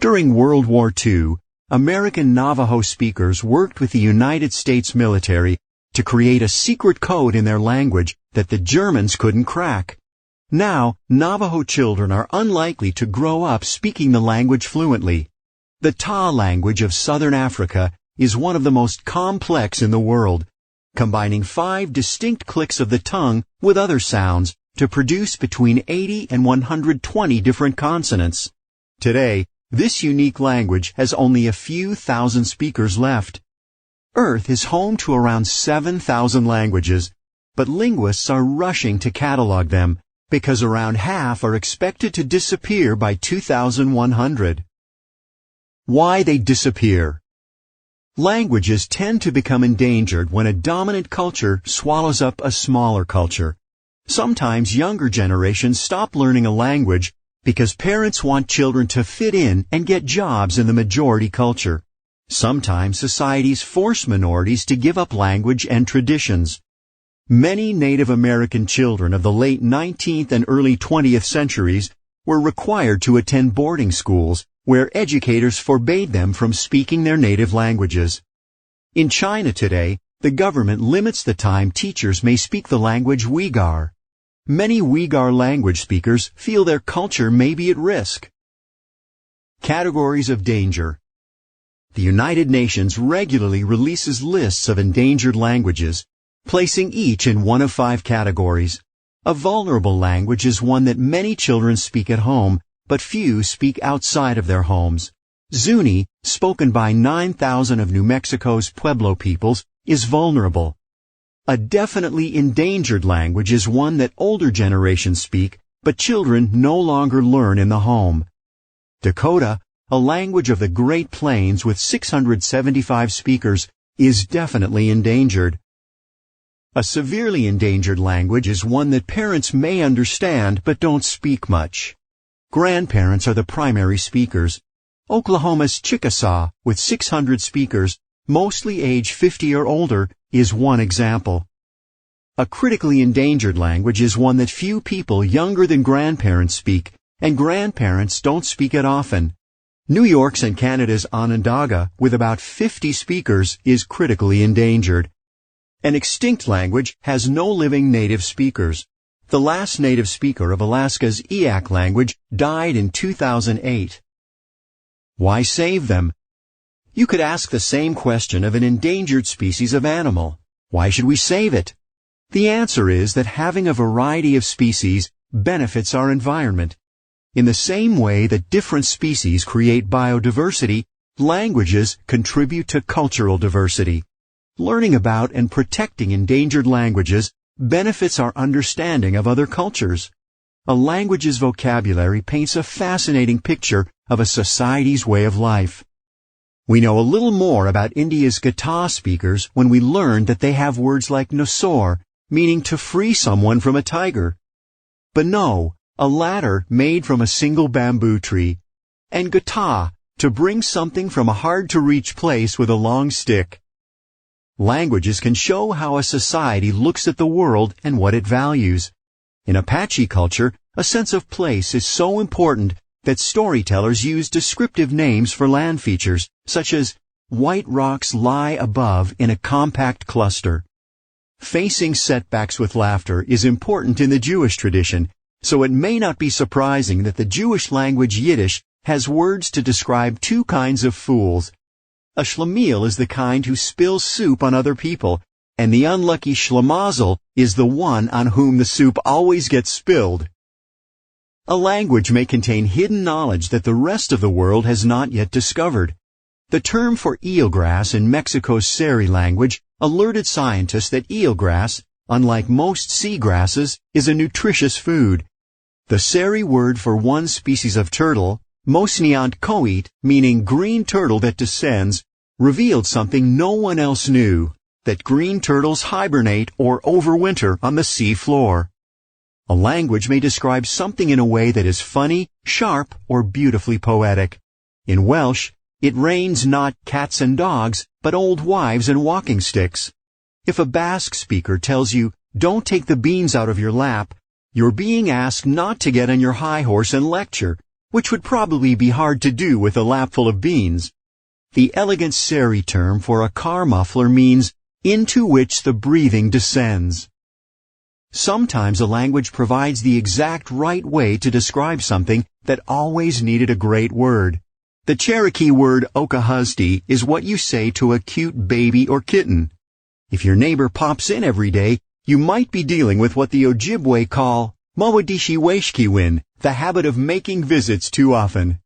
During World War II, American Navajo speakers worked with the United States military to create a secret code in their language that the Germans couldn't crack. Now, Navajo children are unlikely to grow up speaking the language fluently. The Ta language of southern Africa is one of the most complex in the world, combining 5 distinct clicks of the tongue with other sounds to produce between 80 and 120 different consonants. Today, this unique language has only a few thousand speakers left. Earth is home to around 7,000 languages, but linguists are rushing to catalog them because around half are expected to disappear by 2100. Why they disappear? Languages tend to become endangered when a dominant culture swallows up a smaller culture. Sometimes younger generations stop learning a language because parents want children to fit in and get jobs in the majority culture. Sometimes societies force minorities to give up language and traditions. Many Native American children of the late 19th and early 20th centuries were required to attend boarding schools where educators forbade them from speaking their native languages. In China today, the government limits the time teachers may speak the language Uyghur. Many Uyghur language speakers feel their culture may be at risk. Categories of danger. The United Nations regularly releases lists of endangered languages, placing each in one of 5 categories. A vulnerable language is one that many children speak at home, but few speak outside of their homes. Zuni, spoken by 9,000 of New Mexico's Pueblo peoples, is vulnerable. A definitely endangered language is one that older generations speak, but children no longer learn in the home. Dakota, a language of the Great Plains with 675 speakers, is definitely endangered. A severely endangered language is one that parents may understand but don't speak much. Grandparents are the primary speakers. Oklahoma's Chickasaw, with 600 speakers, mostly age 50 or older, is one example. A critically endangered language is one that few people younger than grandparents speak, and grandparents don't speak it often. New York's and Canada's Onondaga, with about 50 speakers, is critically endangered. An extinct language has no living native speakers. The last native speaker of Alaska's Eyak language died in 2008. Why save them? You could ask the same question of an endangered species of animal. Why should we save it? The answer is that having a variety of species benefits our environment. In the same way that different species create biodiversity, languages contribute to cultural diversity. Learning about and protecting endangered languages benefits our understanding of other cultures. A language's vocabulary paints a fascinating picture of a society's way of life. We know a little more about India's Gata speakers when we learn that they have words like nosor, meaning to free someone from a tiger, bano, a ladder made from a single bamboo tree, and gata, to bring something from a hard-to-reach place with a long stick. Languages can show how a society looks at the world and what it values. In Apache culture, a sense of place is so important that storytellers use descriptive names for land features, such as white rocks lie above in a compact cluster. Facing setbacks with laughter is important in the Jewish tradition, so it may not be surprising that the Jewish language Yiddish has words to describe 2 kinds of fools. A schlemiel is the kind who spills soup on other people, and the unlucky schlemazel is the one on whom the soup always gets spilled. A language may contain hidden knowledge that the rest of the world has not yet discovered. The term for eelgrass in Mexico's Seri language alerted scientists that eelgrass, unlike most seagrasses, is a nutritious food. The Seri word for one species of turtle, Mosniant koit, meaning green turtle that descends, revealed something no one else knew, that green turtles hibernate or overwinter on the sea floor. A language may describe something in a way that is funny, sharp, or beautifully poetic. In Welsh, it rains not cats and dogs, but old wives and walking sticks. If a Basque speaker tells you, "Don't take the beans out of your lap," you're being asked not to get on your high horse and lecture. which would probably be hard to do with a lapful of beans. The elegant Seri term for a car muffler means into which the breathing descends. Sometimes a language provides the exact right way to describe something that always needed a great word. The Cherokee word okahazti is what you say to a cute baby or kitten. If your neighbor pops in every day, you might be dealing with what the Ojibwe call mawadishiweshkiwin, the habit of making visits too often.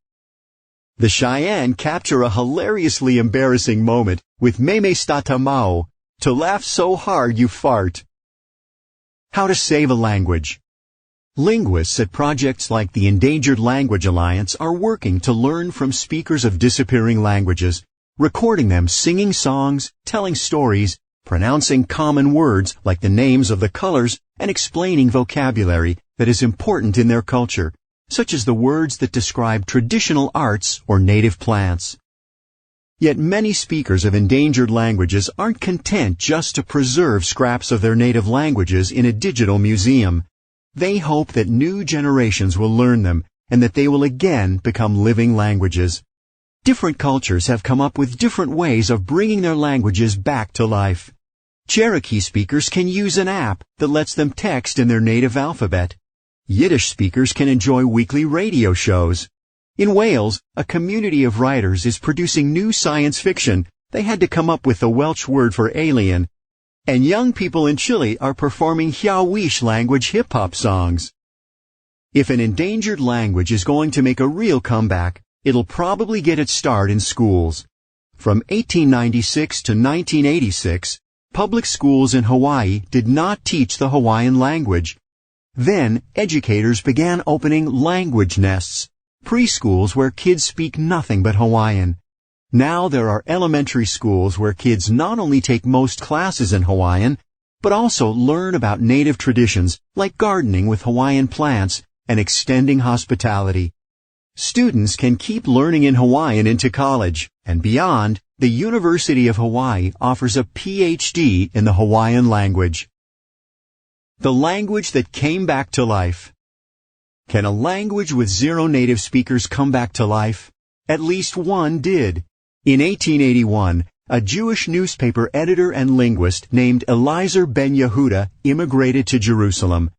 The Cheyenne capture a hilariously embarrassing moment with meme statamao, to laugh so hard you fart. How to save a language. Linguists at projects like the Endangered Language Alliance are working to learn from speakers of disappearing languages, recording them singing songs, telling stories, pronouncing common words like the names of the colors, and explaining vocabulary that is important in their culture, such as the words that describe traditional arts or native plants. Yet many speakers of endangered languages aren't content just to preserve scraps of their native languages in a digital museum. They hope that new generations will learn them and that they will again become living languages. Different cultures have come up with different ways of bringing their languages back to life. Cherokee speakers can use an app that lets them text in their native alphabet. Yiddish speakers can enjoy weekly radio shows. In Wales, a community of writers is producing new science fiction. They had to come up with the Welsh word for alien. And young people in Chile are performing Hiawish language hip-hop songs. If an endangered language is going to make a real comeback, it'll probably get its start in schools. From 1896 to 1986, public schools in Hawaii did not teach the Hawaiian language. Then, educators began opening language nests, preschools where kids speak nothing but Hawaiian. Now there are elementary schools where kids not only take most classes in Hawaiian, but also learn about native traditions like gardening with Hawaiian plants and extending hospitality. Students can keep learning in Hawaiian into college, and beyond, the University of Hawaii offers a PhD in the Hawaiian language. The language that came back to life. Can a language with zero native speakers come back to life? At least one did. In 1881, a Jewish newspaper editor and linguist named Eliezer Ben Yehuda immigrated to Jerusalem.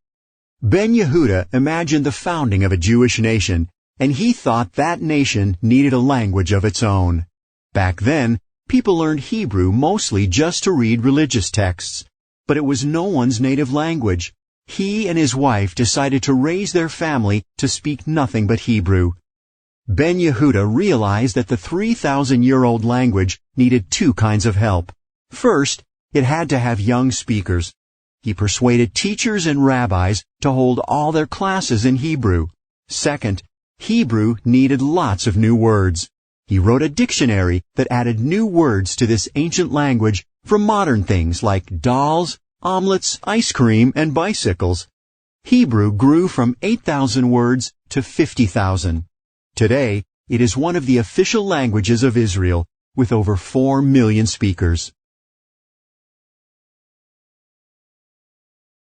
Ben Yehuda imagined the founding of a Jewish nation, and he thought that nation needed a language of its own. Back then, people learned Hebrew mostly just to read religious texts, but it was no one's native language. He and his wife decided to raise their family to speak nothing but Hebrew. Ben Yehuda realized that the 3,000-year-old language needed two kinds of help. First, it had to have young speakers. He persuaded teachers and rabbis to hold all their classes in Hebrew. Second, Hebrew needed lots of new words. He wrote a dictionary that added new words to this ancient language for modern things like dolls, omelets, ice cream, and bicycles. Hebrew grew from 8,000 words to 50,000. Today, it is one of the official languages of Israel, with over 4 million speakers.